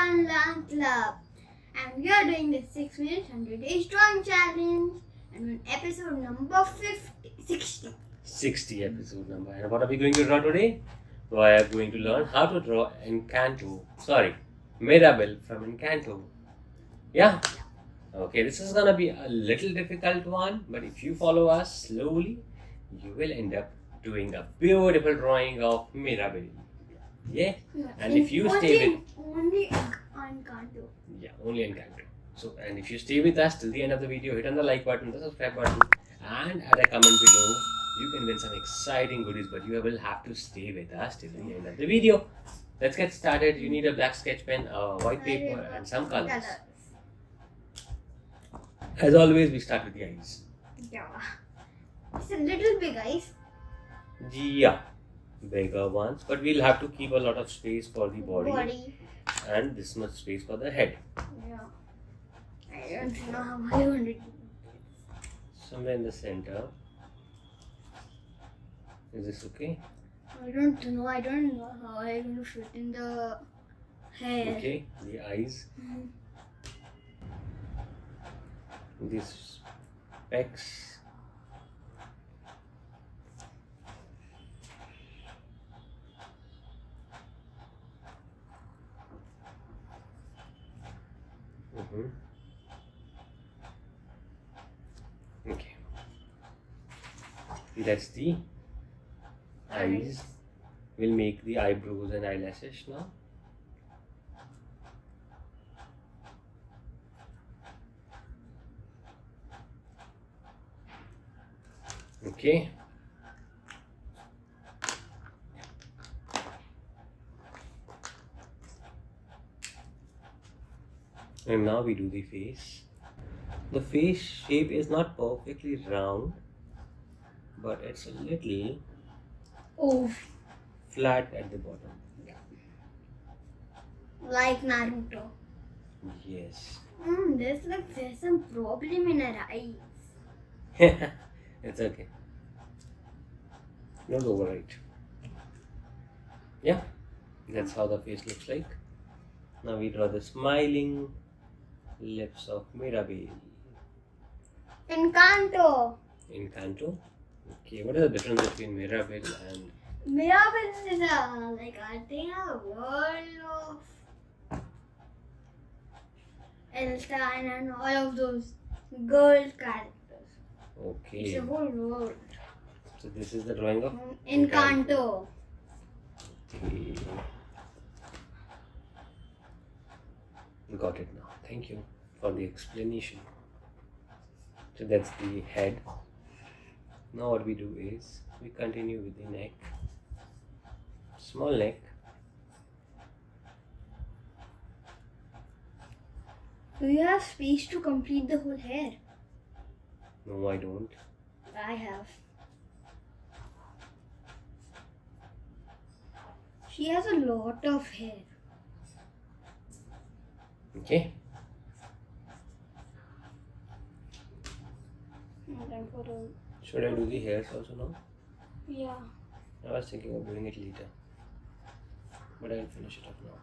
Fun Learn Club, and we are doing the 6 minutes 100 days drawing challenge, and we're on episode number 60 episode number. And what are we going to draw today? We are going to learn how to draw Mirabel from Encanto. Yeah? Okay, this is gonna be a little difficult one, but if you follow us slowly, you will end up doing a beautiful drawing of Mirabel. Yeah? And if you stay with... Only Encanto. Yeah, only Encanto. So, and if you stay with us till the end of the video, hit on the like button, the subscribe button, and add a comment below. You can win some exciting goodies, but you will have to stay with us till the end of the video. Let's get started. You need a black sketch pen, a white paper, and some colors. As always, we start with the eyes. Yeah. It's a little big eyes. Yeah, bigger ones, but we'll have to keep a lot of space for the body. And this much space for the head. Yeah. I don't know how I want to do this. Somewhere in the center. Is this okay? I don't know how I'm going to fit in the hair. Okay, the eyes. These specs. Okay. That's the eyes. We'll make the eyebrows and eyelashes now. Okay. And now we do the face. The face shape is not perfectly round, but it's a little flat at the bottom. Yeah. Like Naruto. Yes. There's some problem in her eyes. It's okay. Don't overwrite. Yeah, that's how the face looks like. Now we draw the smiling lips of Mirabel. Encanto. Encanto. Okay, what is the difference between Mirabel and... Mirabel is a world of Elsa and all of those girl characters. Okay. It's a whole world. So this is the drawing of Encanto. Okay. Got it now. Thank you for the explanation. So that's the head. Now what we do is we continue with the neck. Small neck. Do you have space to complete the whole hair? No, I don't. I have. She has a lot of hair. Okay. Should I do the hairs also now? Yeah. I was thinking of doing it later, but I'll finish it up now.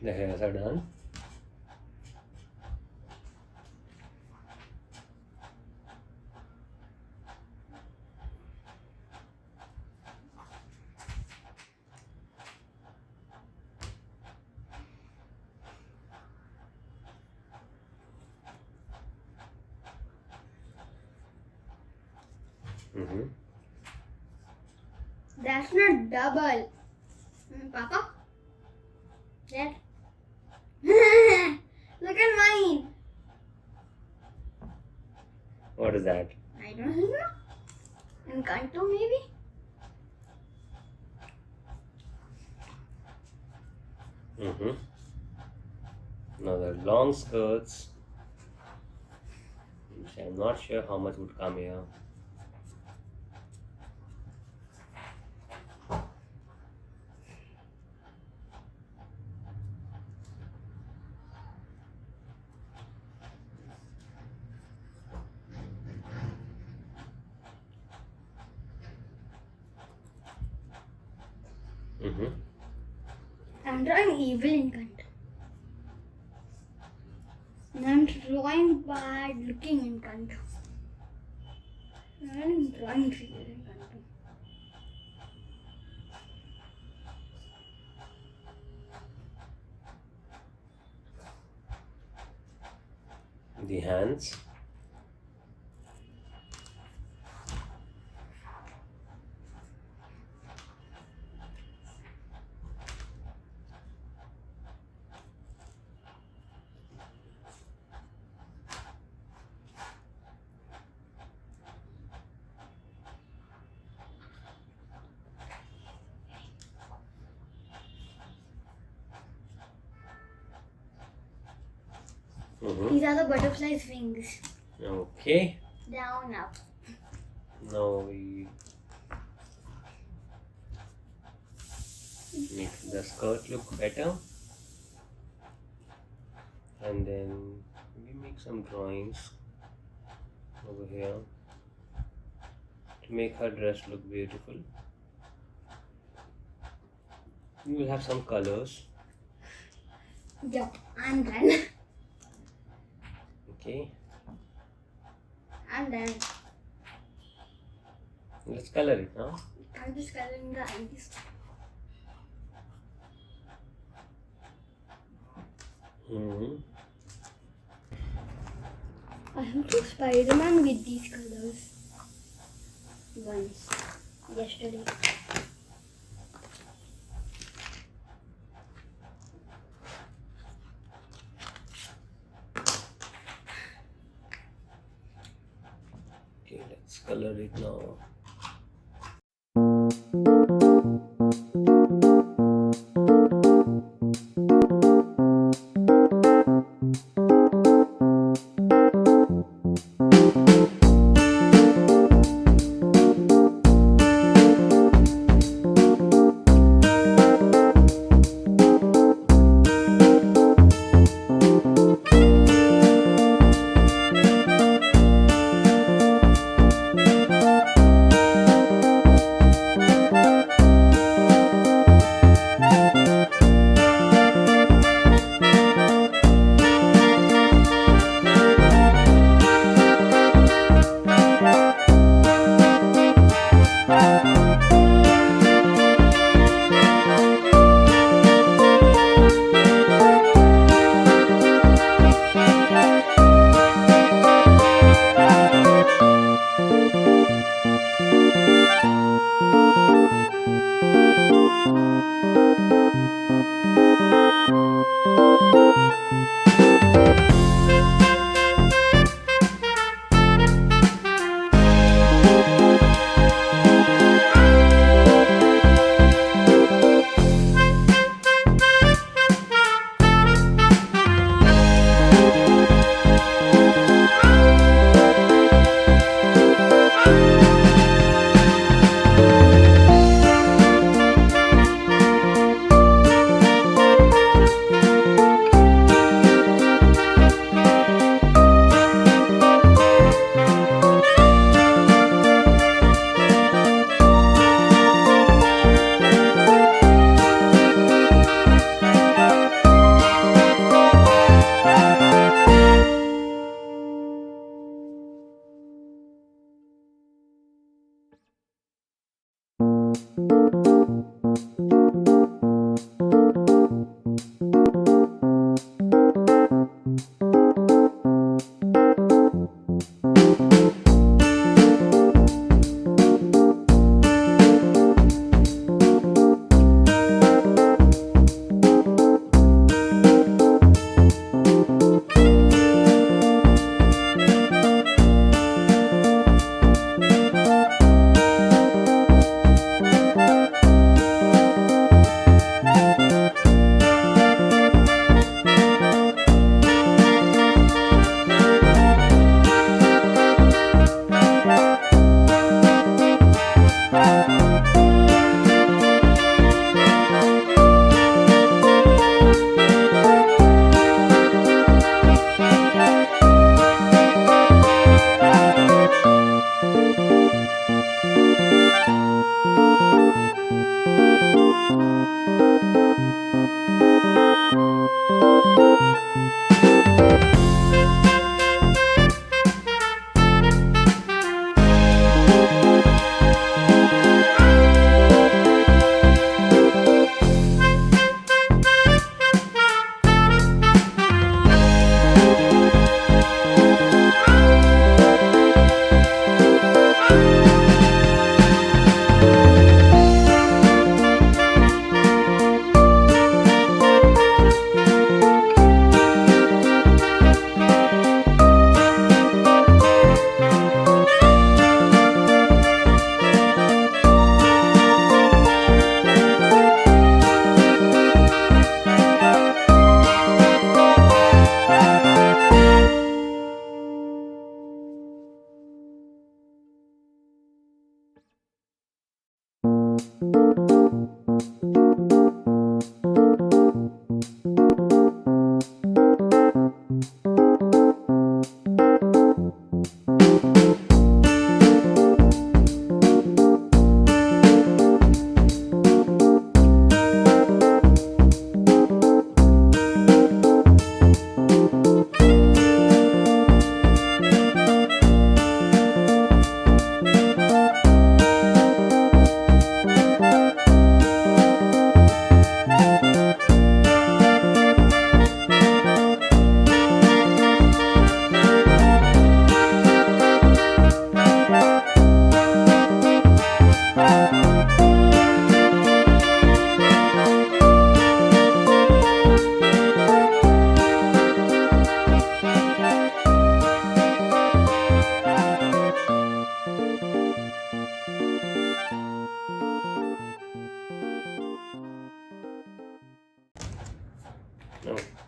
The hairs are done. That's not double. Papa? Dad? Look at mine. What is that? I don't know. Encanto maybe? Now the long skirts, I'm not sure how much would come here. Mm-hmm. I'm drawing evil Encanto. I'm drawing bad looking Encanto. I'm drawing real Encanto. The hands. Mm-hmm. These are the butterfly's wings. Okay. Down, up. Now we make the skirt look better, and then we make some drawings over here to make her dress look beautiful. We will have some colors. Yep, I'm done. Okay, I'm done. let's color it now. I'm just coloring the eyes. Mm-hmm. I have to Spider-Man with these colors once yesterday. Okay, let's color it now.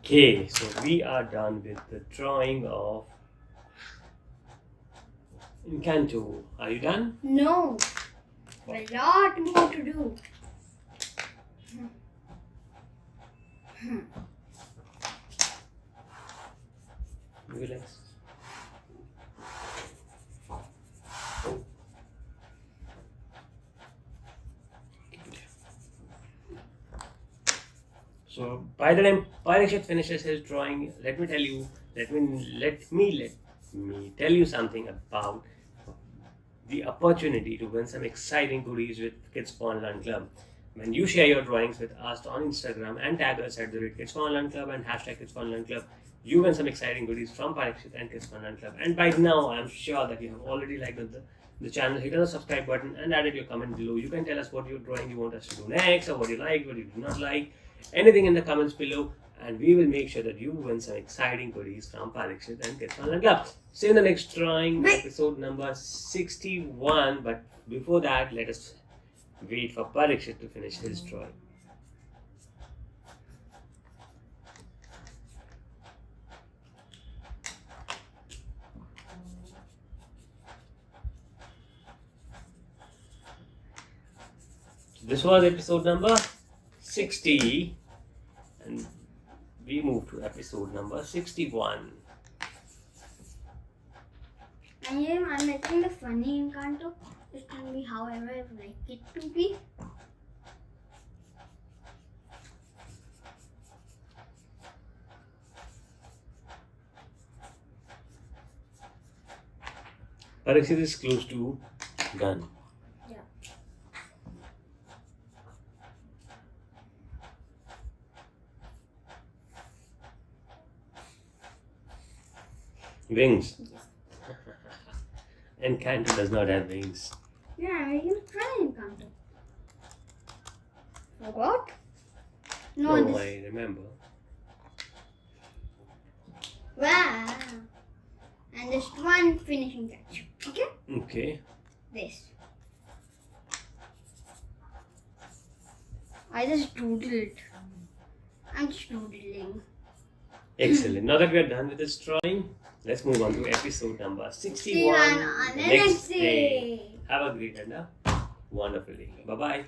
Okay, so we are done with the drawing of Encanto. Are you done? No. A lot more to do. Relax. So by the time Parikshit finishes his drawing, let me tell you something about the opportunity to win some exciting goodies with Kids Fun Learn Club. When you share your drawings with us on Instagram and tag us at @Kids Fun Learn Club and #Kids Fun Learn Club, you win some exciting goodies from Parikshit and Kids Fun Learn Club. And by now, I'm sure that you have already liked the channel, hit on the subscribe button and added your comment below. You can tell us what your drawing you want us to do next, or what you like, what you do not like, anything in the comments below, and we will make sure that you win some exciting goodies from Parikshit and Kids Fun Learn Club. See you in the next drawing, episode number 61. But before that, let us wait for Parikshit to finish his drawing. This was episode number 60, and we move to episode number 61. And yeah, I'm making the funny Encanto. It can be however I like it to be. Parikshit is close to done. Yeah. Wings. Yes. Encanto does not have wings. Yeah, I'm making a funny Encanto. What? No, No, this. I remember. Wow. And just one finishing touch. Okay? Okay. This. I just doodled. I'm just doodling. Excellent. Now that we are done with this drawing, let's move on to episode number 61 on the next day. Have a great and a wonderful day. Bye-bye.